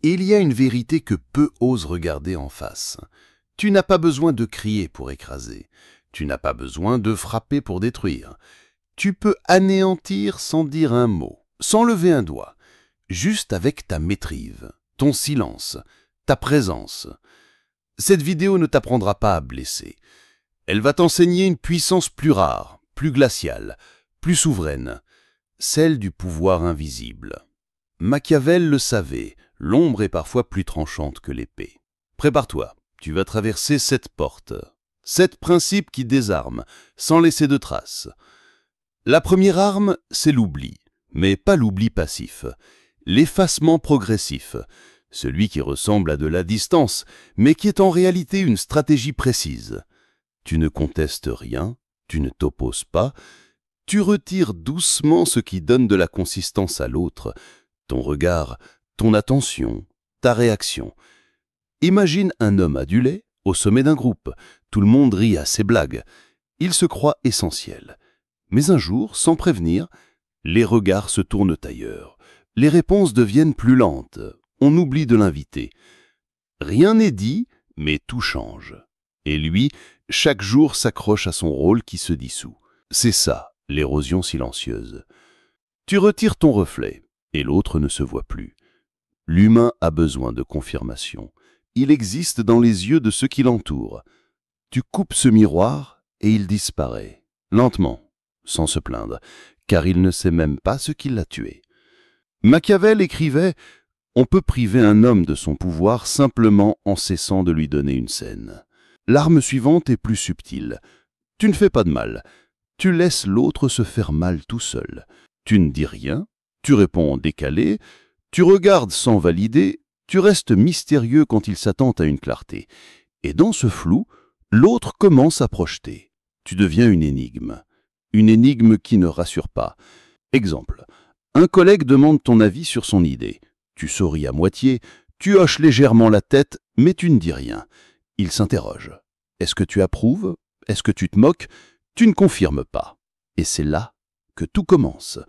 Et il y a une vérité que peu osent regarder en face. Tu n'as pas besoin de crier pour écraser. Tu n'as pas besoin de frapper pour détruire. Tu peux anéantir sans dire un mot, sans lever un doigt, juste avec ta maîtrise, ton silence, ta présence. Cette vidéo ne t'apprendra pas à blesser. Elle va t'enseigner une puissance plus rare, plus glaciale, plus souveraine, celle du pouvoir invisible. Machiavel le savait, l'ombre est parfois plus tranchante que l'épée. Prépare-toi, tu vas traverser cette porte. 7 principes qui désarment, sans laisser de traces. La première arme, c'est l'oubli, mais pas l'oubli passif. L'effacement progressif, celui qui ressemble à de la distance, mais qui est en réalité une stratégie précise. Tu ne contestes rien, tu ne t'opposes pas, tu retires doucement ce qui donne de la consistance à l'autre, ton regard, ton attention, ta réaction. Imagine un homme adulé au sommet d'un groupe. Tout le monde rit à ses blagues. Il se croit essentiel. Mais un jour, sans prévenir, les regards se tournent ailleurs. Les réponses deviennent plus lentes. On oublie de l'inviter. Rien n'est dit, mais tout change. Et lui, chaque jour s'accroche à son rôle qui se dissout. C'est ça, l'érosion silencieuse. Tu retires ton reflet, et l'autre ne se voit plus. L'humain a besoin de confirmation. Il existe dans les yeux de ceux qui l'entourent. Tu coupes ce miroir, et il disparaît, lentement, sans se plaindre, car il ne sait même pas ce qui l'a tué. Machiavel écrivait « On peut priver un homme de son pouvoir simplement en cessant de lui donner une scène. » L'arme suivante est plus subtile. Tu ne fais pas de mal. Tu laisses l'autre se faire mal tout seul. Tu ne dis rien, tu réponds en décalé, tu regardes sans valider, tu restes mystérieux quand il s'attend à une clarté. Et dans ce flou, l'autre commence à projeter. Tu deviens une énigme qui ne rassure pas. Exemple, un collègue demande ton avis sur son idée. Tu souris à moitié, tu hoches légèrement la tête, mais tu ne dis rien. Il s'interroge. Est-ce que tu approuves? Est-ce que tu te moques? Tu ne confirmes pas. Et c'est là que tout commence.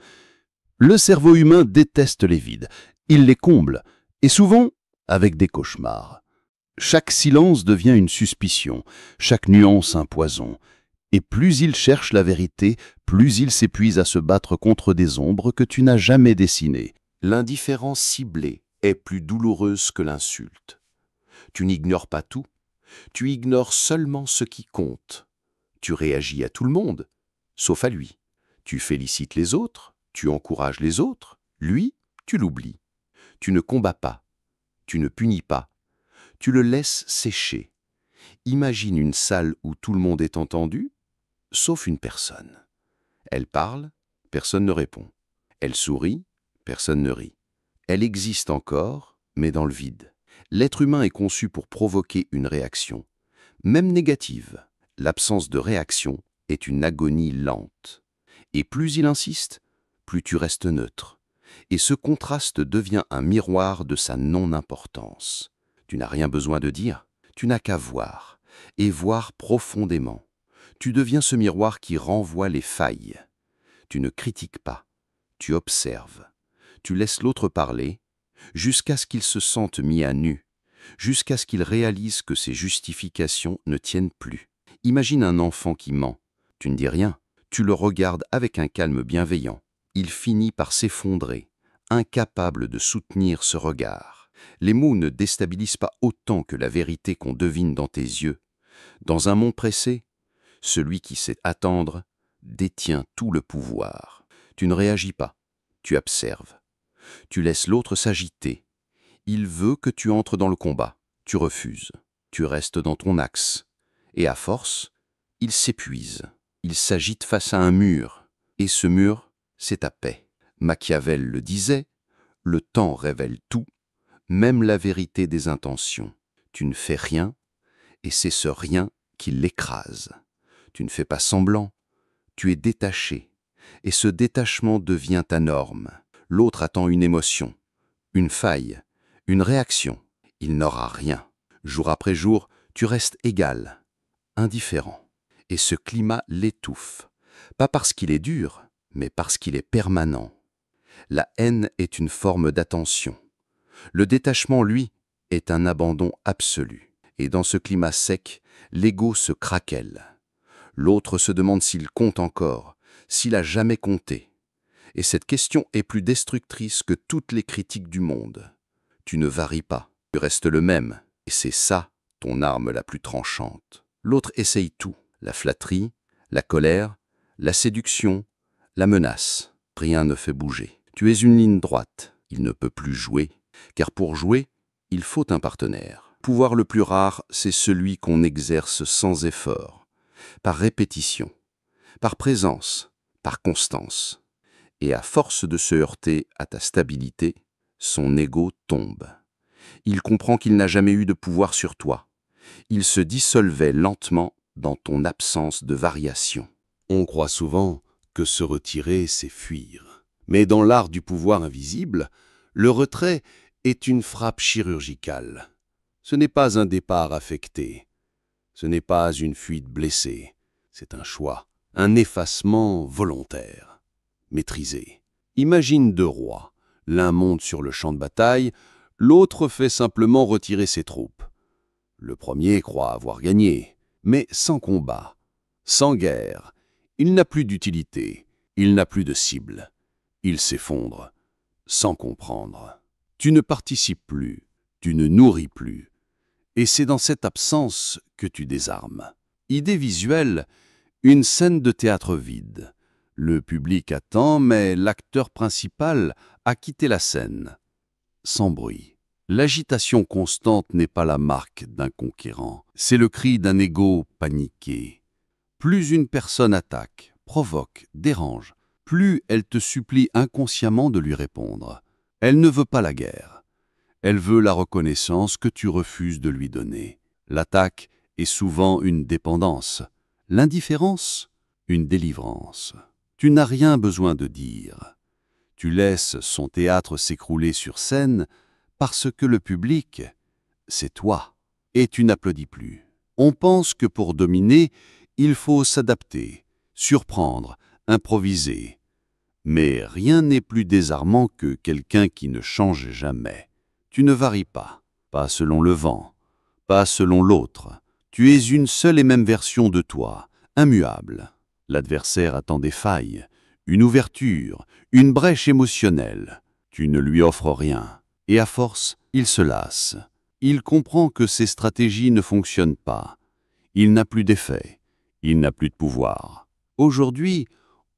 Le cerveau humain déteste les vides. Il les comble, et souvent avec des cauchemars. Chaque silence devient une suspicion, chaque nuance un poison. Et plus il cherche la vérité, plus il s'épuise à se battre contre des ombres que tu n'as jamais dessinées. L'indifférence ciblée est plus douloureuse que l'insulte. Tu n'ignores pas tout, tu ignores seulement ce qui compte. Tu réagis à tout le monde, sauf à lui. Tu félicites les autres, tu encourages les autres, lui, tu l'oublies. Tu ne combats pas, tu ne punis pas, tu le laisses sécher. Imagine une salle où tout le monde est entendu, sauf une personne. Elle parle, personne ne répond. Elle sourit, personne ne rit. Elle existe encore, mais dans le vide. L'être humain est conçu pour provoquer une réaction, même négative. L'absence de réaction est une agonie lente. Et plus il insiste, plus tu restes neutre. Et ce contraste devient un miroir de sa non-importance. Tu n'as rien besoin de dire, tu n'as qu'à voir, et voir profondément. Tu deviens ce miroir qui renvoie les failles. Tu ne critiques pas, tu observes. Tu laisses l'autre parler, jusqu'à ce qu'il se sente mis à nu, jusqu'à ce qu'il réalise que ses justifications ne tiennent plus. Imagine un enfant qui ment. Tu ne dis rien, tu le regardes avec un calme bienveillant. Il finit par s'effondrer, incapable de soutenir ce regard. Les mots ne déstabilisent pas autant que la vérité qu'on devine dans tes yeux. Dans un monde pressé, celui qui sait attendre détient tout le pouvoir. Tu ne réagis pas, tu observes. Tu laisses l'autre s'agiter. Il veut que tu entres dans le combat. Tu refuses. Tu restes dans ton axe. Et à force, il s'épuise. Il s'agite face à un mur. Et ce mur, c'est ta paix. Machiavel le disait, le temps révèle tout, même la vérité des intentions. Tu ne fais rien, et c'est ce rien qui l'écrase. Tu ne fais pas semblant, tu es détaché, et ce détachement devient ta norme. L'autre attend une émotion, une faille, une réaction. Il n'aura rien. Jour après jour, tu restes égal, indifférent. Et ce climat l'étouffe, pas parce qu'il est dur, mais parce qu'il est permanent. La haine est une forme d'attention. Le détachement, lui, est un abandon absolu. Et dans ce climat sec, l'ego se craquelle. L'autre se demande s'il compte encore, s'il a jamais compté. Et cette question est plus destructrice que toutes les critiques du monde. Tu ne varies pas, tu restes le même, et c'est ça ton arme la plus tranchante. L'autre essaye tout, la flatterie, la colère, la séduction, la menace. Rien ne fait bouger. Tu es une ligne droite, il ne peut plus jouer, car pour jouer, il faut un partenaire. Le pouvoir le plus rare, c'est celui qu'on exerce sans effort, par répétition, par présence, par constance. Et à force de se heurter à ta stabilité, son ego tombe. Il comprend qu'il n'a jamais eu de pouvoir sur toi. Il se dissolvait lentement dans ton absence de variation. On croit souvent que se retirer, c'est fuir. Mais dans l'art du pouvoir invisible, le retrait est une frappe chirurgicale. Ce n'est pas un départ affecté. Ce n'est pas une fuite blessée. C'est un choix, un effacement volontaire, maîtrisé. Imagine deux rois. L'un monte sur le champ de bataille, l'autre fait simplement retirer ses troupes. Le premier croit avoir gagné, mais sans combat, sans guerre. Il n'a plus d'utilité, il n'a plus de cible. Il s'effondre, sans comprendre. Tu ne participes plus, tu ne nourris plus. Et c'est dans cette absence que tu désarmes. Idée visuelle, une scène de théâtre vide. Le public attend, mais l'acteur principal a quitté la scène. Sans bruit. L'agitation constante n'est pas la marque d'un conquérant. C'est le cri d'un ego paniqué. Plus une personne attaque, provoque, dérange, plus elle te supplie inconsciemment de lui répondre. Elle ne veut pas la guerre. Elle veut la reconnaissance que tu refuses de lui donner. L'attaque est souvent une dépendance. L'indifférence, une délivrance. Tu n'as rien besoin de dire. Tu laisses son théâtre s'écrouler sur scène parce que le public, c'est toi, et tu n'applaudis plus. On pense que pour dominer, il faut s'adapter, surprendre, improviser. Mais rien n'est plus désarmant que quelqu'un qui ne change jamais. Tu ne varies pas, pas selon le vent, pas selon l'autre. Tu es une seule et même version de toi, immuable. L'adversaire attend des failles, une ouverture, une brèche émotionnelle. Tu ne lui offres rien. Et à force, il se lasse. Il comprend que ses stratégies ne fonctionnent pas. Il n'a plus d'effet. Il n'a plus de pouvoir. Aujourd'hui,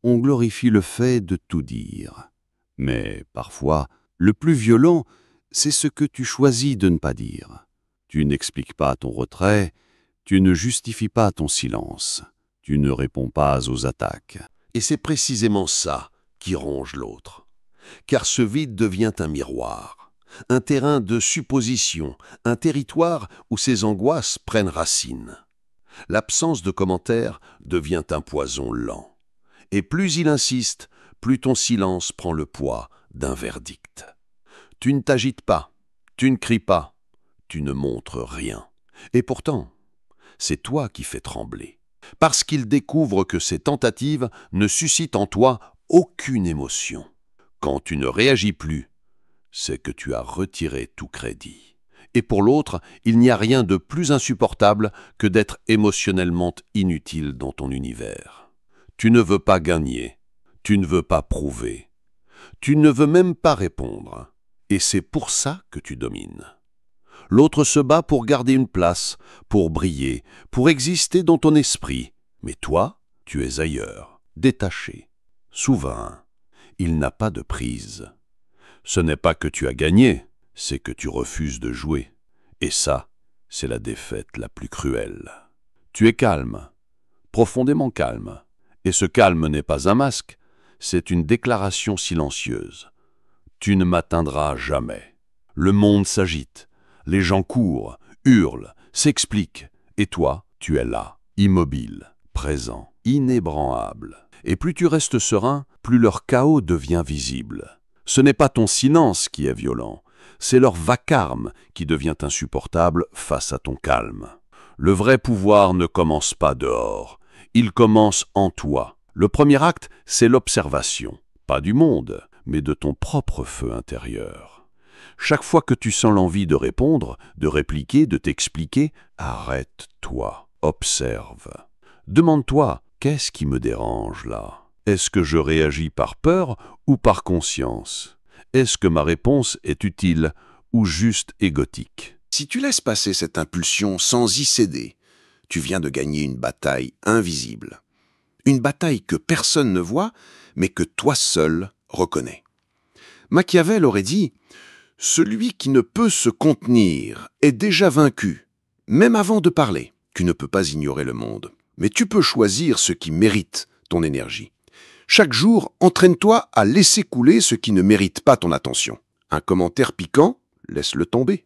on glorifie le fait de tout dire. Mais parfois, le plus violent, c'est ce que tu choisis de ne pas dire. Tu n'expliques pas ton retrait, tu ne justifies pas ton silence, tu ne réponds pas aux attaques. Et c'est précisément ça qui ronge l'autre. Car ce vide devient un miroir, un terrain de supposition, un territoire où ses angoisses prennent racine. L'absence de commentaires devient un poison lent. Et plus il insiste, plus ton silence prend le poids d'un verdict. Tu ne t'agites pas, tu ne cries pas, tu ne montres rien. Et pourtant, c'est toi qui fais trembler. Parce qu'il découvre que ces tentatives ne suscitent en toi aucune émotion. Quand tu ne réagis plus, c'est que tu as retiré tout crédit. Et pour l'autre, il n'y a rien de plus insupportable que d'être émotionnellement inutile dans ton univers. Tu ne veux pas gagner, tu ne veux pas prouver, tu ne veux même pas répondre. Et c'est pour ça que tu domines. L'autre se bat pour garder une place, pour briller, pour exister dans ton esprit. Mais toi, tu es ailleurs, détaché, souverain. Il n'a pas de prise. Ce n'est pas que tu as gagné, c'est que tu refuses de jouer. Et ça, c'est la défaite la plus cruelle. Tu es calme, profondément calme. Et ce calme n'est pas un masque, c'est une déclaration silencieuse. Tu ne m'atteindras jamais. Le monde s'agite. Les gens courent, hurlent, s'expliquent. Et toi, tu es là, immobile, présent, inébranlable. Et plus tu restes serein, plus leur chaos devient visible. Ce n'est pas ton silence qui est violent, c'est leur vacarme qui devient insupportable face à ton calme. Le vrai pouvoir ne commence pas dehors, il commence en toi. Le premier acte, c'est l'observation, pas du monde, mais de ton propre feu intérieur. Chaque fois que tu sens l'envie de répondre, de répliquer, de t'expliquer, arrête-toi, observe. Demande-toi, qu'est-ce qui me dérange là? Est-ce que je réagis par peur ou par conscience? Est-ce que ma réponse est utile ou juste égotique? Si tu laisses passer cette impulsion sans y céder, tu viens de gagner une bataille invisible. Une bataille que personne ne voit, mais que toi seul reconnais. Machiavel aurait dit « Celui qui ne peut se contenir est déjà vaincu, même avant de parler. Tu ne peux pas ignorer le monde, mais tu peux choisir ce qui mérite ton énergie. Chaque jour, entraîne-toi à laisser couler ce qui ne mérite pas ton attention. Un commentaire piquant, laisse-le tomber.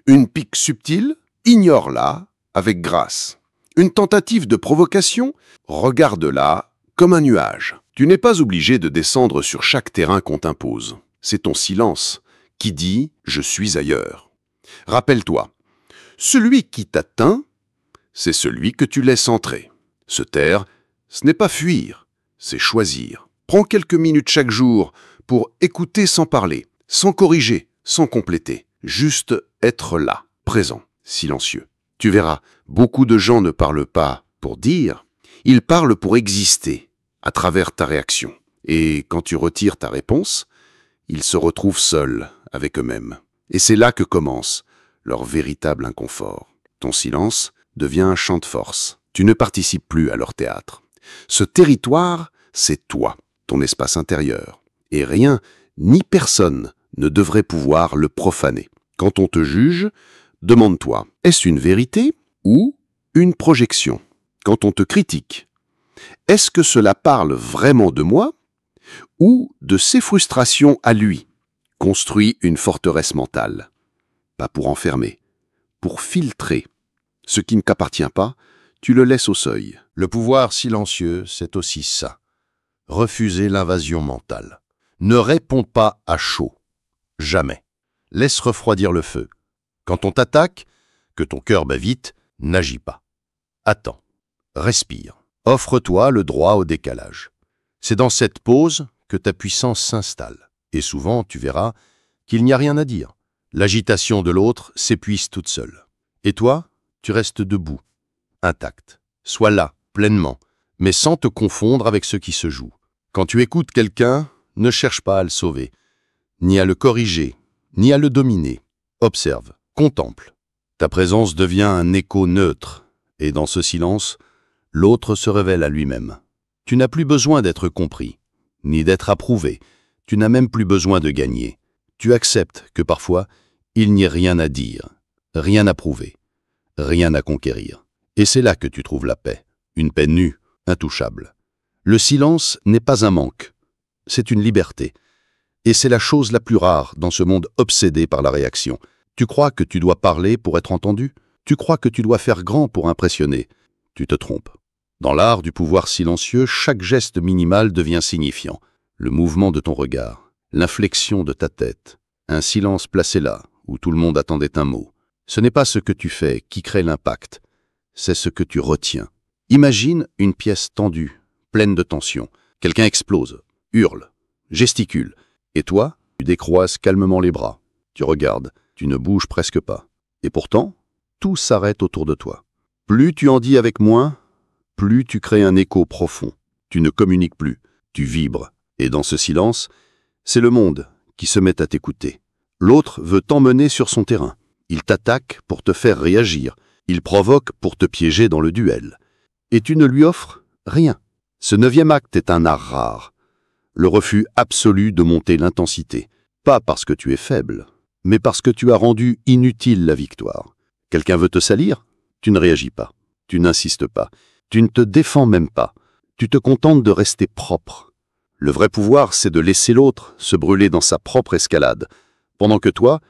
Une pique subtile, ignore-la avec grâce. Une tentative de provocation, regarde-la comme un nuage. Tu n'es pas obligé de descendre sur chaque terrain qu'on t'impose. C'est ton silence qui dit « je suis ailleurs ». Rappelle-toi, celui qui t'atteint, c'est celui que tu laisses entrer. Se taire, ce n'est pas fuir, c'est choisir. Prends quelques minutes chaque jour pour écouter sans parler, sans corriger, sans compléter. Juste être là, présent, silencieux. Tu verras, beaucoup de gens ne parlent pas pour dire, ils parlent pour exister à travers ta réaction. Et quand tu retires ta réponse, ils se retrouvent seuls avec eux-mêmes. Et c'est là que commence leur véritable inconfort. Ton silence devient un champ de force. Tu ne participes plus à leur théâtre. Ce territoire, c'est toi, ton espace intérieur. Et rien, ni personne, ne devrait pouvoir le profaner. Quand on te juge, demande-toi, est-ce une vérité ou une projection? Quand on te critique, est-ce que cela parle vraiment de moi ou de ses frustrations à lui? Construis une forteresse mentale, pas pour enfermer, pour filtrer. Ce qui ne t'appartient pas, tu le laisses au seuil. Le pouvoir silencieux, c'est aussi ça. Refuser l'invasion mentale. Ne réponds pas à chaud. Jamais. Laisse refroidir le feu. Quand on t'attaque, que ton cœur bat vite, n'agis pas. Attends. Respire. Offre-toi le droit au décalage. C'est dans cette pause que ta puissance s'installe. Et souvent, tu verras qu'il n'y a rien à dire. L'agitation de l'autre s'épuise toute seule. Et toi, tu restes debout, intact. Sois là, pleinement, mais sans te confondre avec ce qui se joue. Quand tu écoutes quelqu'un, ne cherche pas à le sauver, ni à le corriger, ni à le dominer. Observe, contemple. Ta présence devient un écho neutre, et dans ce silence, l'autre se révèle à lui-même. Tu n'as plus besoin d'être compris, ni d'être approuvé. Tu n'as même plus besoin de gagner. Tu acceptes que parfois, il n'y ait rien à dire, rien à prouver, rien à conquérir. Et c'est là que tu trouves la paix, une paix nue, intouchable. Le silence n'est pas un manque, c'est une liberté. Et c'est la chose la plus rare dans ce monde obsédé par la réaction. Tu crois que tu dois parler pour être entendu? Tu crois que tu dois faire grand pour impressionner? Tu te trompes. Dans l'art du pouvoir silencieux, chaque geste minimal devient signifiant. Le mouvement de ton regard, l'inflexion de ta tête, un silence placé là, où tout le monde attendait un mot. Ce n'est pas ce que tu fais qui crée l'impact, c'est ce que tu retiens. Imagine une pièce tendue, pleine de tension. Quelqu'un explose, hurle, gesticule. Et toi, tu décroises calmement les bras. Tu regardes, tu ne bouges presque pas. Et pourtant, tout s'arrête autour de toi. Plus tu en dis avec moins, plus tu crées un écho profond. Tu ne communiques plus, tu vibres. Et dans ce silence, c'est le monde qui se met à t'écouter. L'autre veut t'emmener sur son terrain. Il t'attaque pour te faire réagir. Il provoque pour te piéger dans le duel. Et tu ne lui offres rien. Ce 9e acte est un art rare. Le refus absolu de monter l'intensité. Pas parce que tu es faible, mais parce que tu as rendu inutile la victoire. Quelqu'un veut te salir? Tu ne réagis pas. Tu n'insistes pas. Tu ne te défends même pas. Tu te contentes de rester propre. Le vrai pouvoir, c'est de laisser l'autre se brûler dans sa propre escalade, pendant que toi,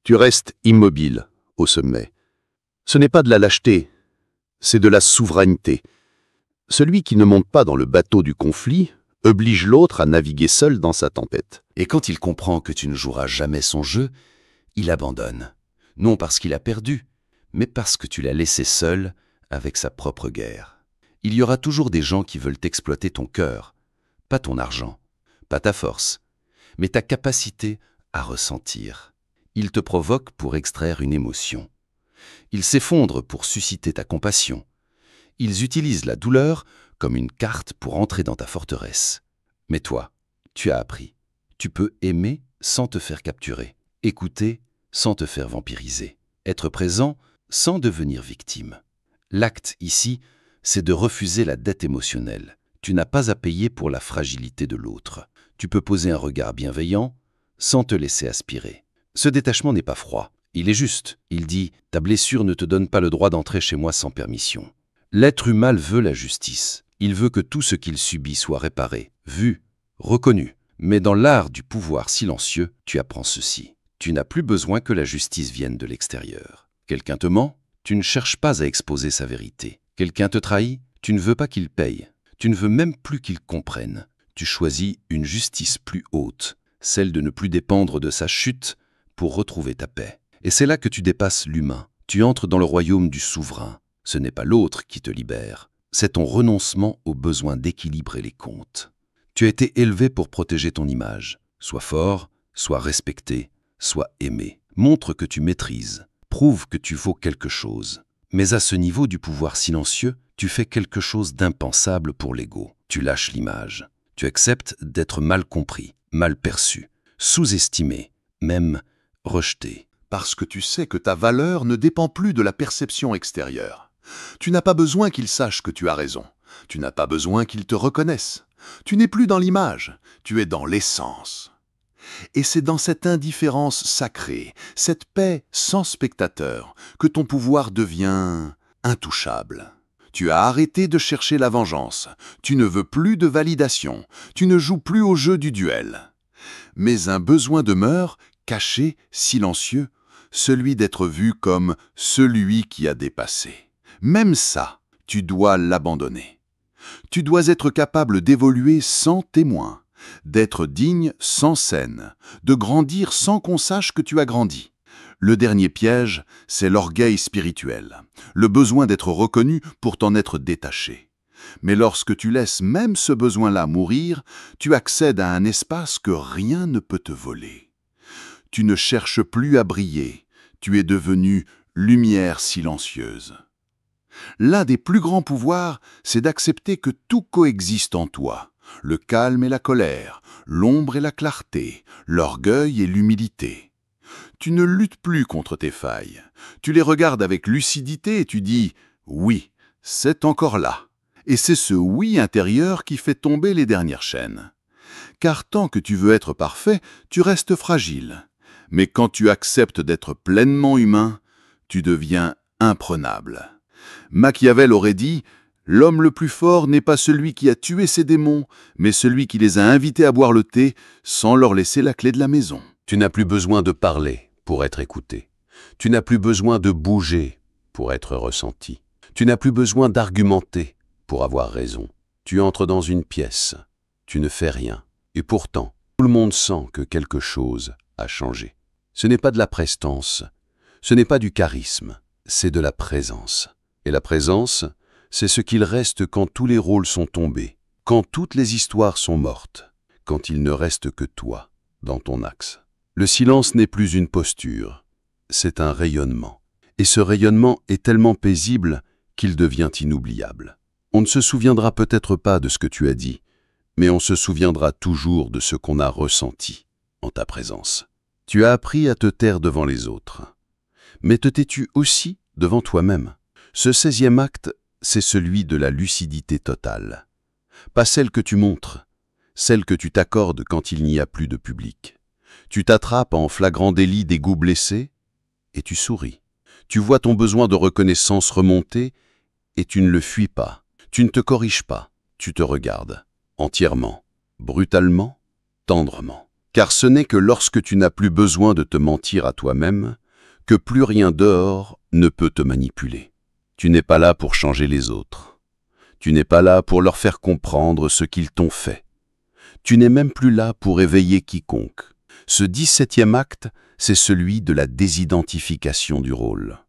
tu restes immobile au sommet. Ce n'est pas de la lâcheté, c'est de la souveraineté. Celui qui ne monte pas dans le bateau du conflit oblige l'autre à naviguer seul dans sa tempête. Et quand il comprend que tu ne joueras jamais son jeu, il abandonne. Non parce qu'il a perdu, mais parce que tu l'as laissé seul avec sa propre guerre. Il y aura toujours des gens qui veulent exploiter ton cœur, pas ton argent, pas ta force, mais ta capacité à ressentir. Ils te provoquent pour extraire une émotion. Ils s'effondrent pour susciter ta compassion. Ils utilisent la douleur comme une carte pour entrer dans ta forteresse. Mais toi, tu as appris. Tu peux aimer sans te faire capturer, écouter sans te faire vampiriser, être présent sans devenir victime. L'acte ici, c'est de refuser la dette émotionnelle. Tu n'as pas à payer pour la fragilité de l'autre. Tu peux poser un regard bienveillant sans te laisser aspirer. Ce détachement n'est pas froid, il est juste. Il dit « Ta blessure ne te donne pas le droit d'entrer chez moi sans permission ». L'être humain veut la justice. Il veut que tout ce qu'il subit soit réparé, vu, reconnu. Mais dans l'art du pouvoir silencieux, tu apprends ceci. Tu n'as plus besoin que la justice vienne de l'extérieur. Quelqu'un te ment, tu ne cherches pas à exposer sa vérité. Quelqu'un te trahit, tu ne veux pas qu'il paye. Tu ne veux même plus qu'il comprenne. Tu choisis une justice plus haute, celle de ne plus dépendre de sa chute pour retrouver ta paix. Et c'est là que tu dépasses l'humain. Tu entres dans le royaume du souverain. Ce n'est pas l'autre qui te libère. C'est ton renoncement au besoin d'équilibrer les comptes. Tu as été élevé pour protéger ton image. Sois fort, sois respecté, sois aimé. Montre que tu maîtrises. Prouve que tu vaux quelque chose. Mais à ce niveau du pouvoir silencieux, tu fais quelque chose d'impensable pour l'ego. Tu lâches l'image. Tu acceptes d'être mal compris, mal perçu, sous-estimé, même rejeté. Parce que tu sais que ta valeur ne dépend plus de la perception extérieure. Tu n'as pas besoin qu'ils sachent que tu as raison. Tu n'as pas besoin qu'ils te reconnaissent. Tu n'es plus dans l'image, tu es dans l'essence. Et c'est dans cette indifférence sacrée, cette paix sans spectateur, que ton pouvoir devient intouchable. Tu as arrêté de chercher la vengeance, tu ne veux plus de validation, tu ne joues plus au jeu du duel. Mais un besoin demeure, caché, silencieux, celui d'être vu comme celui qui a dépassé. Même ça, tu dois l'abandonner. Tu dois être capable d'évoluer sans témoin, d'être digne sans scène, de grandir sans qu'on sache que tu as grandi. Le dernier piège, c'est l'orgueil spirituel, le besoin d'être reconnu pour t'en être détaché. Mais lorsque tu laisses même ce besoin-là mourir, tu accèdes à un espace que rien ne peut te voler. Tu ne cherches plus à briller, tu es devenu lumière silencieuse. L'un des plus grands pouvoirs, c'est d'accepter que tout coexiste en toi. Le calme et la colère, l'ombre et la clarté, l'orgueil et l'humilité. Tu ne luttes plus contre tes failles. Tu les regardes avec lucidité et tu dis « oui, c'est encore là ». Et c'est ce « oui » intérieur qui fait tomber les dernières chaînes. Car tant que tu veux être parfait, tu restes fragile. Mais quand tu acceptes d'être pleinement humain, tu deviens imprenable. Machiavel aurait dit « L'homme le plus fort n'est pas celui qui a tué ses démons, mais celui qui les a invités à boire le thé sans leur laisser la clé de la maison. » Tu n'as plus besoin de parler pour être écouté. Tu n'as plus besoin de bouger pour être ressenti. Tu n'as plus besoin d'argumenter pour avoir raison. Tu entres dans une pièce, tu ne fais rien. Et pourtant, tout le monde sent que quelque chose a changé. Ce n'est pas de la prestance, ce n'est pas du charisme, c'est de la présence. Et la présence, c'est ce qu'il reste quand tous les rôles sont tombés, quand toutes les histoires sont mortes, quand il ne reste que toi dans ton axe. Le silence n'est plus une posture, c'est un rayonnement. Et ce rayonnement est tellement paisible qu'il devient inoubliable. On ne se souviendra peut-être pas de ce que tu as dit, mais on se souviendra toujours de ce qu'on a ressenti en ta présence. Tu as appris à te taire devant les autres, mais te tais-tu aussi devant toi-même? Ce 16e acte, c'est celui de la lucidité totale. Pas celle que tu montres, celle que tu t'accordes quand il n'y a plus de public. Tu t'attrapes en flagrant délit des goûts blessés et tu souris. Tu vois ton besoin de reconnaissance remonter et tu ne le fuis pas. Tu ne te corriges pas, tu te regardes. Entièrement, brutalement, tendrement. Car ce n'est que lorsque tu n'as plus besoin de te mentir à toi-même que plus rien dehors ne peut te manipuler. Tu n'es pas là pour changer les autres. Tu n'es pas là pour leur faire comprendre ce qu'ils t'ont fait. Tu n'es même plus là pour éveiller quiconque. Ce 17e acte, c'est celui de la désidentification du rôle.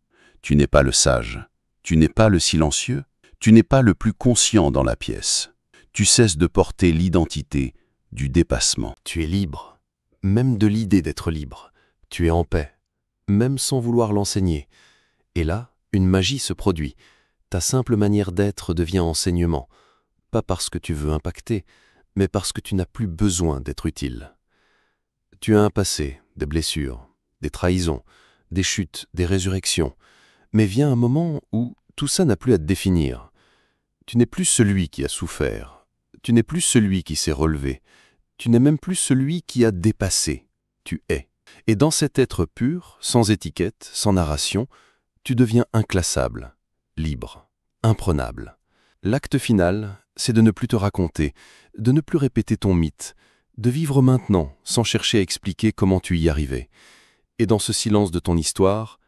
Tu n'es pas le sage, tu n'es pas le silencieux, tu n'es pas le plus conscient dans la pièce. Tu cesses de porter l'identité du dépassement. Tu es libre, même de l'idée d'être libre. Tu es en paix. même sans vouloir l'enseigner. Et là, une magie se produit. Ta simple manière d'être devient enseignement, pas parce que tu veux impacter, mais parce que tu n'as plus besoin d'être utile. Tu as un passé, des blessures, des trahisons, des chutes, des résurrections, mais vient un moment où tout ça n'a plus à te définir. Tu n'es plus celui qui a souffert, tu n'es plus celui qui s'est relevé, tu n'es même plus celui qui a dépassé, tu es. Et dans cet être pur, sans étiquette, sans narration, tu deviens inclassable, libre, imprenable. L'acte final, c'est de ne plus te raconter, de ne plus répéter ton mythe, de vivre maintenant sans chercher à expliquer comment tu y arrivais. Et dans ce silence de ton histoire,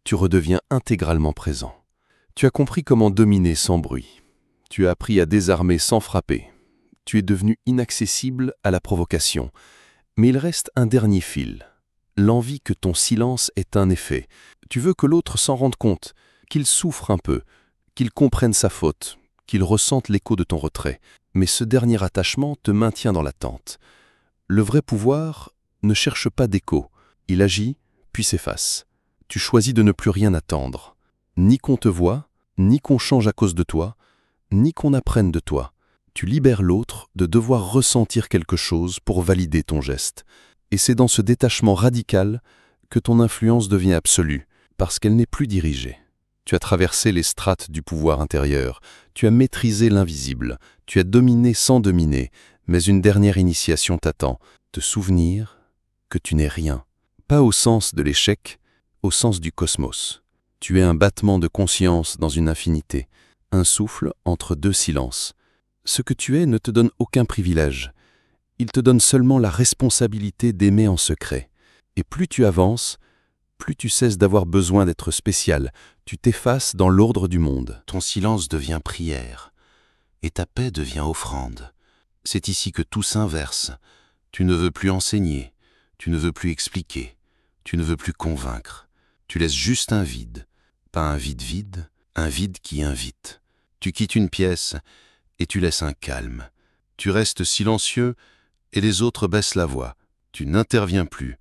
tu redeviens intégralement présent. Tu as compris comment dominer sans bruit. Tu as appris à désarmer sans frapper. Tu es devenu inaccessible à la provocation. Mais il reste un dernier fil. L'envie que ton silence ait un effet. Tu veux que l'autre s'en rende compte, qu'il souffre un peu, qu'il comprenne sa faute, qu'il ressente l'écho de ton retrait. Mais ce dernier attachement te maintient dans l'attente. Le vrai pouvoir ne cherche pas d'écho. Il agit, puis s'efface. Tu choisis de ne plus rien attendre. Ni qu'on te voie, ni qu'on change à cause de toi, ni qu'on apprenne de toi. Tu libères l'autre de devoir ressentir quelque chose pour valider ton geste. Et c'est dans ce détachement radical que ton influence devient absolue, parce qu'elle n'est plus dirigée. Tu as traversé les strates du pouvoir intérieur, tu as maîtrisé l'invisible, tu as dominé sans dominer, mais une dernière initiation t'attend, te souvenir que tu n'es rien. Pas au sens de l'échec, au sens du cosmos. Tu es un battement de conscience dans une infinité, un souffle entre deux silences. Ce que tu es ne te donne aucun privilège. Il te donne seulement la responsabilité d'aimer en secret. Et plus tu avances, plus tu cesses d'avoir besoin d'être spécial. Tu t'effaces dans l'ordre du monde. Ton silence devient prière, et ta paix devient offrande. C'est ici que tout s'inverse. Tu ne veux plus enseigner, tu ne veux plus expliquer, tu ne veux plus convaincre. Tu laisses juste un vide, pas un vide vide, un vide qui invite. Tu quittes une pièce et tu laisses un calme. Tu restes silencieux et les autres baissent la voix. Tu n'interviens plus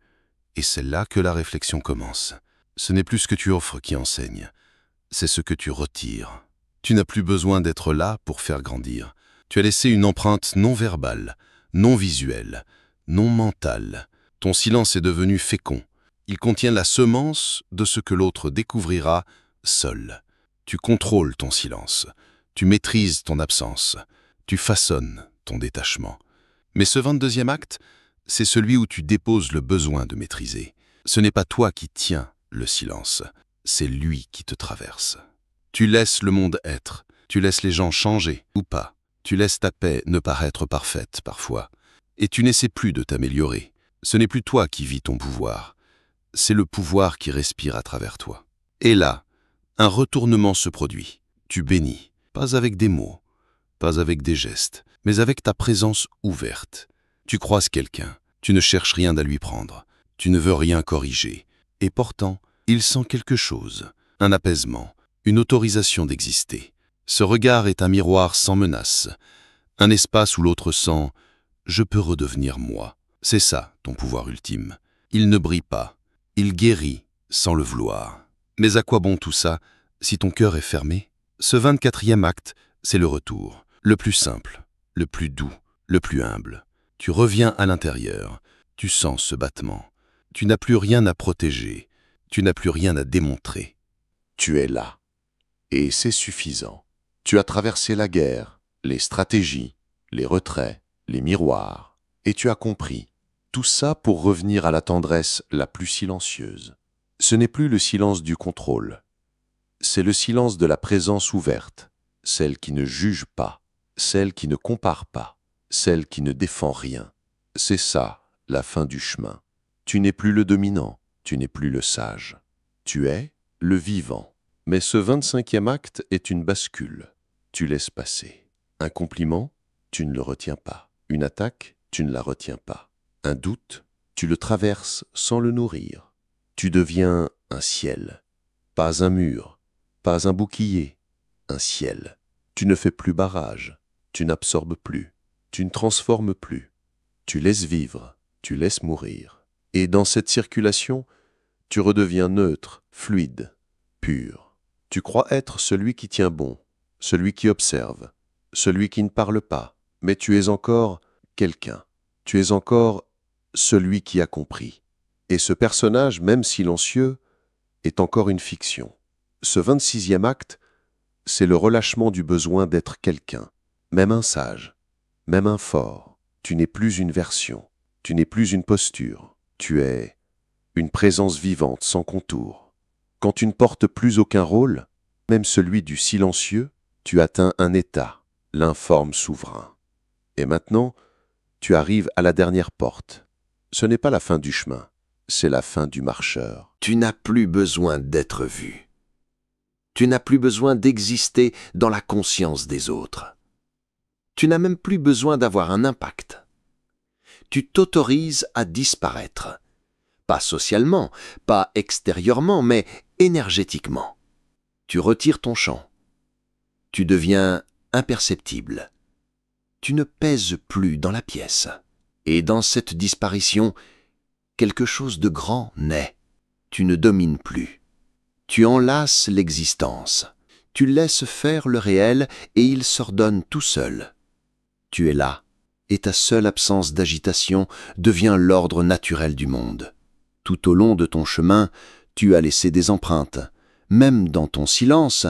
et c'est là que la réflexion commence. Ce n'est plus ce que tu offres qui enseigne, c'est ce que tu retires. Tu n'as plus besoin d'être là pour faire grandir. Tu as laissé une empreinte non verbale, non visuelle, non mentale. Ton silence est devenu fécond. Il contient la semence de ce que l'autre découvrira seul. Tu contrôles ton silence, tu maîtrises ton absence, tu façonnes ton détachement. Mais ce 22e acte, c'est celui où tu déposes le besoin de maîtriser. Ce n'est pas toi qui tiens le silence, c'est lui qui te traverse. Tu laisses le monde être, tu laisses les gens changer ou pas. Tu laisses ta paix ne paraître parfaite parfois. Et tu n'essaies plus de t'améliorer. Ce n'est plus toi qui vis ton pouvoir. C'est le pouvoir qui respire à travers toi. Et là, un retournement se produit. Tu bénis, pas avec des mots, pas avec des gestes, mais avec ta présence ouverte. Tu croises quelqu'un, tu ne cherches rien à lui prendre, tu ne veux rien corriger. Et pourtant, il sent quelque chose, un apaisement, une autorisation d'exister. Ce regard est un miroir sans menace, un espace où l'autre sent « je peux redevenir moi ». C'est ça, ton pouvoir ultime. Il ne brille pas, il guérit sans le vouloir. Mais à quoi bon tout ça si ton cœur est fermé? Ce 24e acte, c'est le retour, le plus simple, le plus doux, le plus humble. Tu reviens à l'intérieur, tu sens ce battement. Tu n'as plus rien à protéger, tu n'as plus rien à démontrer. Tu es là. Et c'est suffisant. Tu as traversé la guerre, les stratégies, les retraits, les miroirs, et tu as compris. Tout ça pour revenir à la tendresse la plus silencieuse. Ce n'est plus le silence du contrôle. C'est le silence de la présence ouverte, celle qui ne juge pas, celle qui ne compare pas, celle qui ne défend rien. C'est ça, la fin du chemin. Tu n'es plus le dominant, tu n'es plus le sage. Tu es le vivant. Mais ce 25e acte est une bascule. Tu laisses passer. Un compliment, tu ne le retiens pas. Une attaque, tu ne la retiens pas. Un doute, tu le traverses sans le nourrir. Tu deviens un ciel. Pas un mur, pas un bouclier, un ciel. Tu ne fais plus barrage, tu n'absorbes plus, tu ne transformes plus. Tu laisses vivre, tu laisses mourir. Et dans cette circulation, Tu redeviens neutre, fluide, pur. Tu crois être celui qui tient bon, celui qui observe, celui qui ne parle pas, mais tu es encore quelqu'un. Tu es encore celui qui a compris. Et ce personnage, même silencieux, est encore une fiction. Ce 26e acte, c'est le relâchement du besoin d'être quelqu'un, même un sage, même un fort. Tu n'es plus une version, tu n'es plus une posture, tu es une présence vivante sans contour. Quand tu ne portes plus aucun rôle, même celui du silencieux, tu atteins un état, l'informe souverain. Et maintenant, tu arrives à la dernière porte. Ce n'est pas la fin du chemin, c'est la fin du marcheur. Tu n'as plus besoin d'être vu. Tu n'as plus besoin d'exister dans la conscience des autres. Tu n'as même plus besoin d'avoir un impact. Tu t'autorises à disparaître. Pas socialement, pas extérieurement, mais énergétiquement. Tu retires ton champ. Tu deviens imperceptible. Tu ne pèses plus dans la pièce. Et dans cette disparition, quelque chose de grand naît. Tu ne domines plus. Tu enlaces l'existence. Tu laisses faire le réel et il s'ordonne tout seul. Tu es là, et ta seule absence d'agitation devient l'ordre naturel du monde. Tout au long de ton chemin, tu as laissé des empreintes. Même dans ton silence,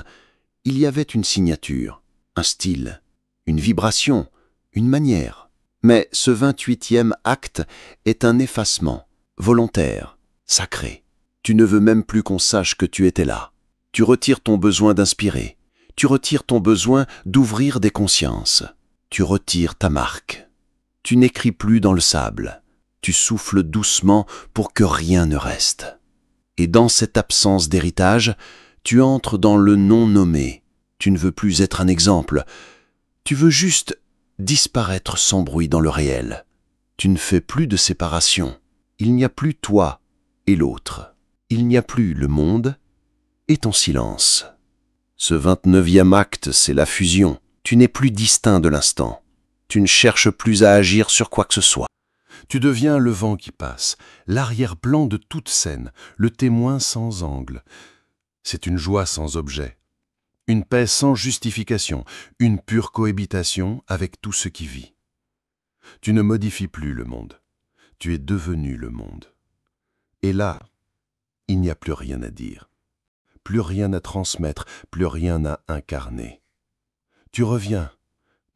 il y avait une signature, un style, une vibration, une manière. Mais ce 28e acte est un effacement, volontaire, sacré. Tu ne veux même plus qu'on sache que tu étais là. Tu retires ton besoin d'inspirer. Tu retires ton besoin d'ouvrir des consciences. Tu retires ta marque. Tu n'écris plus dans le sable. Tu souffles doucement pour que rien ne reste. Et dans cette absence d'héritage, tu entres dans le non nommé. Tu ne veux plus être un exemple. Tu veux juste disparaître sans bruit dans le réel. Tu ne fais plus de séparation. Il n'y a plus toi et l'autre. Il n'y a plus le monde et ton silence. Ce 29e acte, c'est la fusion. Tu n'es plus distinct de l'instant. Tu ne cherches plus à agir sur quoi que ce soit. Tu deviens le vent qui passe, l'arrière-plan de toute scène, le témoin sans angle. C'est une joie sans objet, une paix sans justification, une pure cohabitation avec tout ce qui vit. Tu ne modifies plus le monde, tu es devenu le monde. Et là, il n'y a plus rien à dire, plus rien à transmettre, plus rien à incarner. Tu reviens,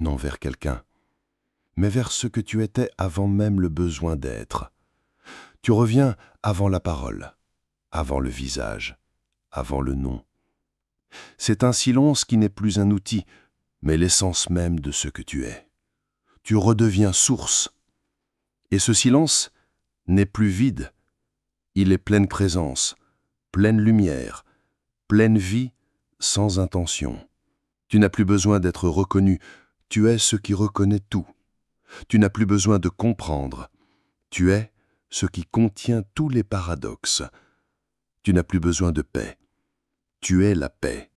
non vers quelqu'un, mais vers ce que tu étais avant même le besoin d'être. Tu reviens avant la parole, avant le visage, avant le nom. C'est un silence qui n'est plus un outil, mais l'essence même de ce que tu es. Tu redeviens source. Et ce silence n'est plus vide. Il est pleine présence, pleine lumière, pleine vie, sans intention. Tu n'as plus besoin d'être reconnu. Tu es ce qui reconnaît tout. Tu n'as plus besoin de comprendre. Tu es ce qui contient tous les paradoxes. Tu n'as plus besoin de paix. Tu es la paix.